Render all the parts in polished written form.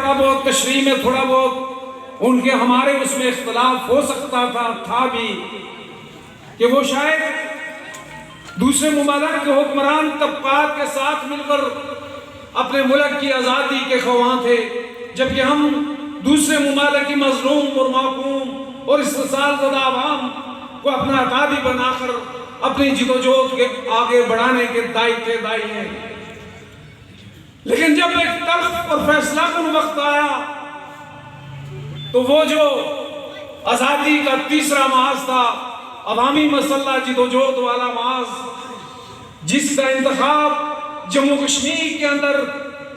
تھوڑا بہت تشریح میں تھوڑا بہت ان کے ہمارے اس میں اختلاف ہو سکتا تھا بھی کہ وہ شاید دوسرے ممالک کے حکمران طبقات کے ساتھ مل کر اپنے ملک کی آزادی کے خواہاں تھے، جبکہ ہم دوسرے ممالک کی مظلوم اور محکوم اور استحصال زدہ عوام کو اپنا عقابی بنا کر اپنی جد و جہد کے آگے بڑھانے کے دائی ہیں۔ لیکن جب ایک تلخ اور فیصلہ کن وقت آیا تو وہ جو آزادی کا تیسرا محاذ تھا، عوامی مسلح جد و جہد والا محاذ، جس کا انتخاب جموں کشمیر کے اندر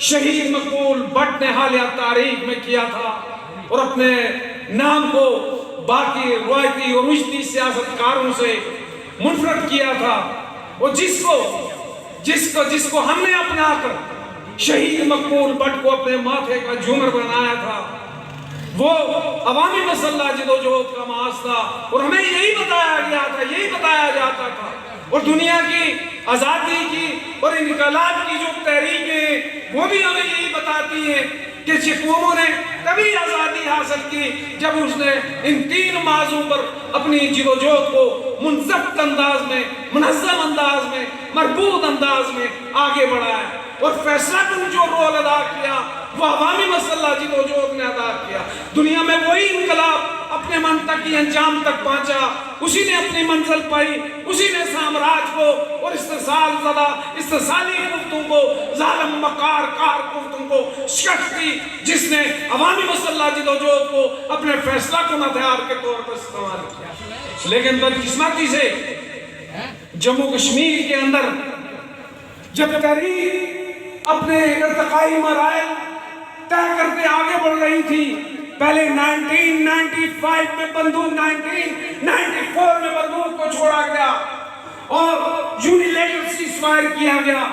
شہید مقبول بٹ نے حالیہ تاریخ میں کیا تھا اور اپنے نام کو باقی روایتی اور رشتی سیاستکاروں سے منفرد کیا تھا، اور جس کو ہم نے اپنا کر شہید مقبول بٹ کو اپنے ماتھے کا جھومر بنایا تھا، وہ عوامی مسلح جد و جہد کا محاذ تھا، اور ہمیں یہی بتایا گیا تھا، یہی بتایا جاتا تھا، اور دنیا کی آزادی کی اور انقلاب کی جو تحریکیں وہ بھی ہمیں یہی بتاتی ہیں کہ قوموں نے تبھی آزادی حاصل کی جب اس نے ان تین موضوع پر اپنی جد و جہد کو منضبط انداز میں، منظم انداز میں، مربوط انداز میں آگے بڑھایا، اور فیصلہ کن جو رول ادا کیا وہ عوامی مسلح جد و جہد نے ادا کیا۔ دنیا میں وہی انقلاب اپنے منطقی انجام تک پہنچا، اسی نے اپنی منزل پائی، اسی نے سامراج کو اور استحصال زدہ استحصالی قوتوں کو، ظالم مکار کار قوتوں کو شکست دی، جس نے عوامی مسلح جد و جہد کو اپنے فیصلہ کن ہتھیار کے طور پر استعمال کیا۔ لیکن بدقسمتی سے جموں کشمیر کے اندر جب تحریک اپنے ارتقائی مراحل طے کرتے آگے بڑھ رہی تھی، پہلے 1995 میں بندوق، 1994 میں بندوق کو چھوڑا گیا اور یونیلیٹرل سیز فائر کیا گیا،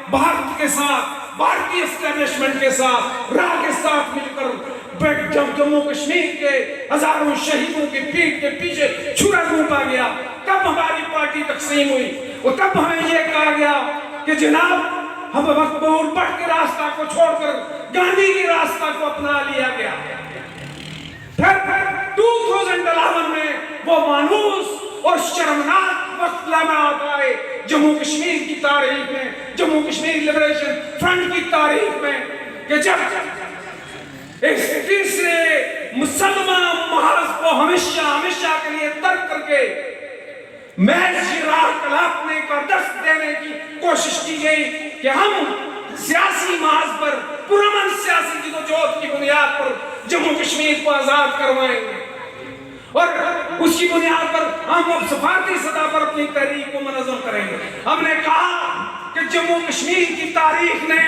بھارت کے ساتھ، بھارتی اسٹیبلشمنٹ کے ساتھ، راہ کے ساتھ مل کر جب جموں کشمیر کے ہزاروں شہیدوں کی پیٹھ کے پیچھے چھرا گھونپا گیا، تب ہماری پارٹی تقسیم ہوئی، اور تب ہمیں یہ کہا گیا کہ جناب ہم مقبول بٹ کے راستہ کو چھوڑ کر گاندھی کے راستہ کو اپنا لیا گیا۔ پھر 2011 میں وہ مانوس اور شرمناک وقت لمحات آئے جموں کشمیر کی تاریخ میں، جموں کشمیر لبریشن فرنٹ کی تاریخ میں، کہ جب اس تیسرے مسلمہ محاذ کو ہمیشہ کے لیے ترک کر کے محض راہ کلاپنے کا درس دینے کی کوشش کی گئی کہ ہم سیاسی محاذ پر پرامن سیاسی جد و جہد کی بنیاد پر جموں کشمیر کو آزاد کروائیں گے، اور اس کی بنیاد پر ہم اب سفارتی سطح پر اپنی تحریک کو منظم کریں گے۔ ہم نے کہا کہ جموں کشمیر کی تاریخ نے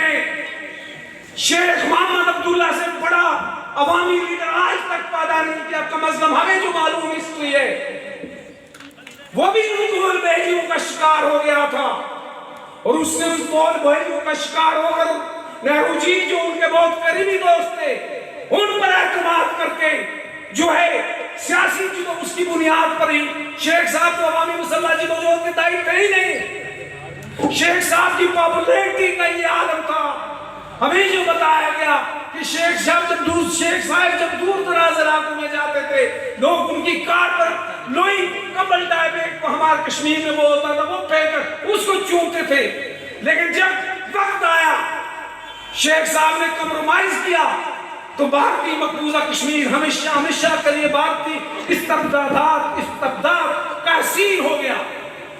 شیخ محمد عبداللہ سے بڑا عوامی لیڈر آج تک پیدا نہیں کیا، کم از کم ہمیں جو معلوم ہسٹری ہے وہ بھی ان مغل بحریوں کا شکار ہو گیا تھا، اور اس نے اس مغل بحریوں کا شکار ہو کر نہرو جی جو ان کے بہت قریبی دوست تھے ان پر اعتماد کر کے جو ہے سیاسی اس کی بنیاد پر ہی شیخ صاحب کو عوامی مسلح جد و جہد کے دائی تھے ہی نہیں، شیخ صاحب کی پاپولیرٹی کا یہ عالم تھا۔ ہمیں جو بتایا گیا کہ شیخ صاحب جب دور دراز علاقوں میں جاتے تھے، لوگ ان کی کار پر لوئی کمبل ٹائپ ایک ہمارے کشمیر میں وہ ہوتا تھا، وہ پھینک کر اس کو چومتے تھے، لیکن جب وقت آیا شیخ صاحب نے کمپرومائز کیا تو بھارتی مقبوضہ کشمیر ہمیشہ کے لیے بھارتی استبداد کا اسیر ہو گیا۔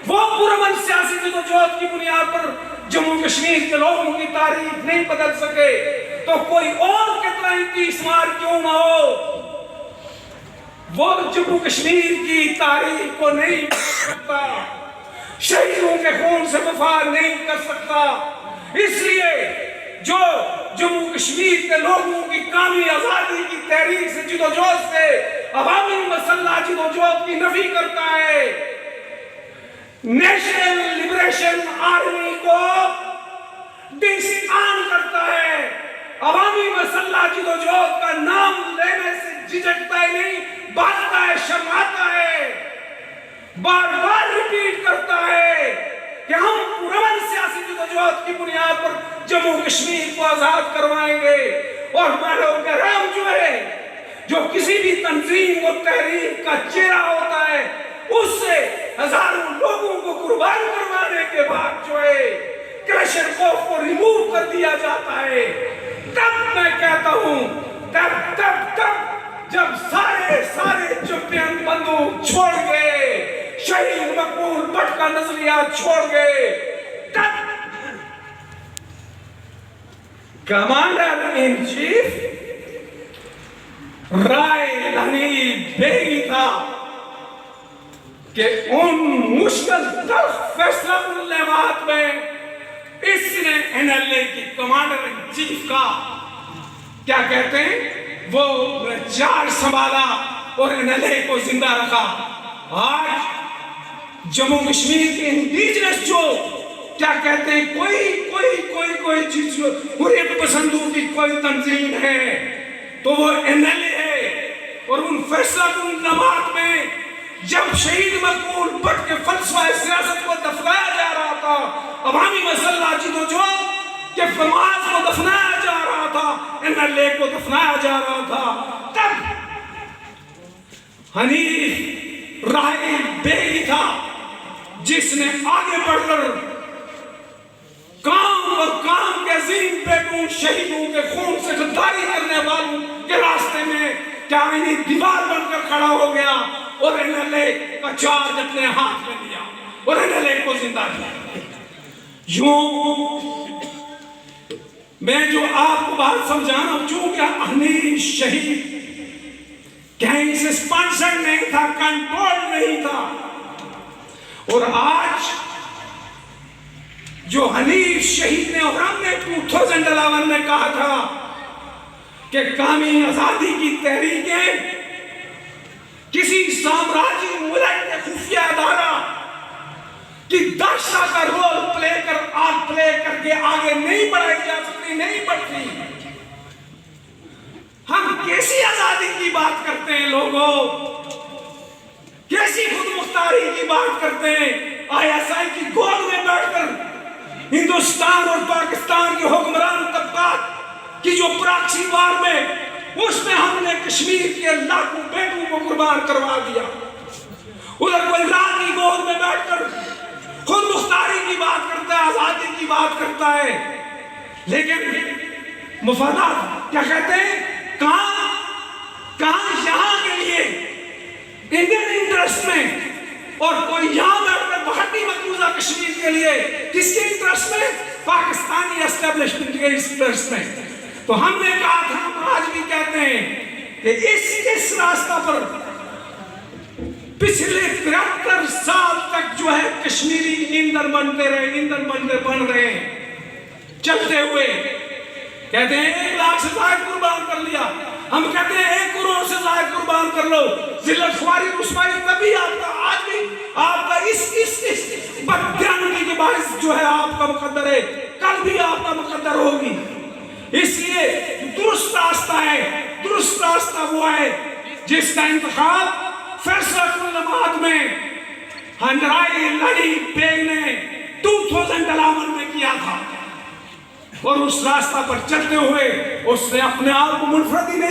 وہ پرامن سیاسی جد و جہد کی بنیاد پر جموں کشمیر کے لوگوں کی تاریخ نہیں بدل سکے تو کوئی اور کتنا ہی تیسمار کیوں نہ ہو، وہ جموں کشمیر کی تاریخ کو نہیں بدل سکتا، شہیدوں کے خون سے وفا نہیں کر سکتا۔ اس لیے جو جموں کشمیر کے لوگوں کی قومی آزادی کی تحریک سے جد و جہد سے عوامی مسلح جد و جہد کی نفی کرتا ہے، نیشنل لبریشن آرمی کو ڈس آن کرتا ہے، عوامی مسلح جد و جہد کا نام لینے سے جھجکتا ہی نہیں، بھاگتا ہے، شرماتا ہے، بار بار ریپیٹ کرتا ہے کہ ہم پرامن سیاسی جد و جہد کی بنیاد پر جموں کشمیر کو آزاد کروائیں گے، اور بہرو کرام جو ہے جو کسی بھی تنظیم و تحریک کا چہرہ ہوتا ہے اس سے ہزاروں لوگوں کو قربان کروانے کے بعد جو ہے کرشر کوف کو ریموو کر دیا جاتا ہے، تب میں کہتا ہوں تب جب سارے چپیان بندوق چھوڑ گئے، شہید مقبول بٹ کا نظریہ چھوڑ گئے، تب کمانڈر ان چیف رائے لنی بیگی تھا کہ ان مشکل تلخ فیصلہ کن میں اس نے NLA کی کمانڈر ان چیف کا کیا کہتے ہیں وہ چارج سنبھالا اور NLA کو زندہ رکھا۔ آج جموں کشمیر کے انڈیجنس جو کیا کہتے ہیں کوئی چیز حریت پسندوں کی کوئی تنظیم ہے تو وہ NLA ہے، اور ان فیصلہ کن نمات میں جب شہید مقبول بٹ کے فلسفہ سیاست کو دفنایا جا رہا تھا، عوامی مسلح جدوجہد کے فرماز کو دفنایا جا رہا تھا، NLA کو دفنایا جا رہا تھا، تب حنیف رائے بیگی تھا جس نے آگے بڑھ کر کام کے عظیم بیٹوں شہیدوں کے خون سے غداری کرنے والوں کے راستے میں کیا دیوار بن کر کھڑا ہو گیا اور NLA کا چارج اپنے ہاتھ میں لیا اور NLA کو زندہ کیا۔ یوں میں جو آپ کو بات سمجھانا چونکہ حنیف شہید کہیں سے سپانسر نہیں تھا، کنٹرول نہیں تھا، اور آج جو حنیف شہید نے اور ہم نے 2011 میں کہا تھا کہ قومی آزادی کی تحریکیں کسی سامراجی ملک کے خفیہ ادارہ کی دہشت کا رول پلے کر کے آگے نہیں بڑھائی جا سکتی، نہیں بڑھتی۔ ہم کیسی آزادی کی بات کرتے ہیں لوگوں، کیسی خود مختاری کی بات کرتے ہیں؟ ISI کی گود میں بیٹھ کر ہندوستان اور پاکستان کے حکمران طبقات کی جو پراکسی وار میں اس میں ہم نے کشمیر کے لاکھوں بیٹوں کو قربان کروا دیا، ادھر کوئی رات کی گود میں بیٹھ کر خود مختاری کی بات کرتا ہے، آزادی کی بات کرتا ہے، لیکن مفادات کیا کہتے ہیں؟ کہاں یہاں کے لیے انڈین انٹرسٹ میں، اور کوئی یہاں بیٹھ کر بھارتی مقبوضہ کشمیر کے لیے کس کے انٹرسٹ میں؟ پاکستانی اسٹیبلشمنٹ کے انٹرسٹ میں۔ تو ہم نے کہا تھا، ہم آج بھی کہتے ہیں کہ اس راستہ پر پچھلے 73 سال تک جو ہے کشمیری ایندھن بن رہے ہیں چلتے ہوئے، کہتے ہیں 1 لاکھ سے زائد قربان کر لیا، ہم کہتے ہیں 1 کروڑ سے زائد قربان کر لو، ذلت خواری رسوائی تبھی آپ کا آج بھی آپ کا اس بددیانتی کے باعث جو ہے آپ کا مقدر ہے، کل بھی آپ کا مقدر ہوگی۔ اس لیے درست راستہ ہے، درست راستہ وہ ہے جس کا انتخاب فیصلہ کن نمات میں رائے لنی بیگ نے 2011 میں کیا تھا، اور اس راستہ پر چلتے ہوئے اس نے اپنے آپ کو منفرد ہی نہیں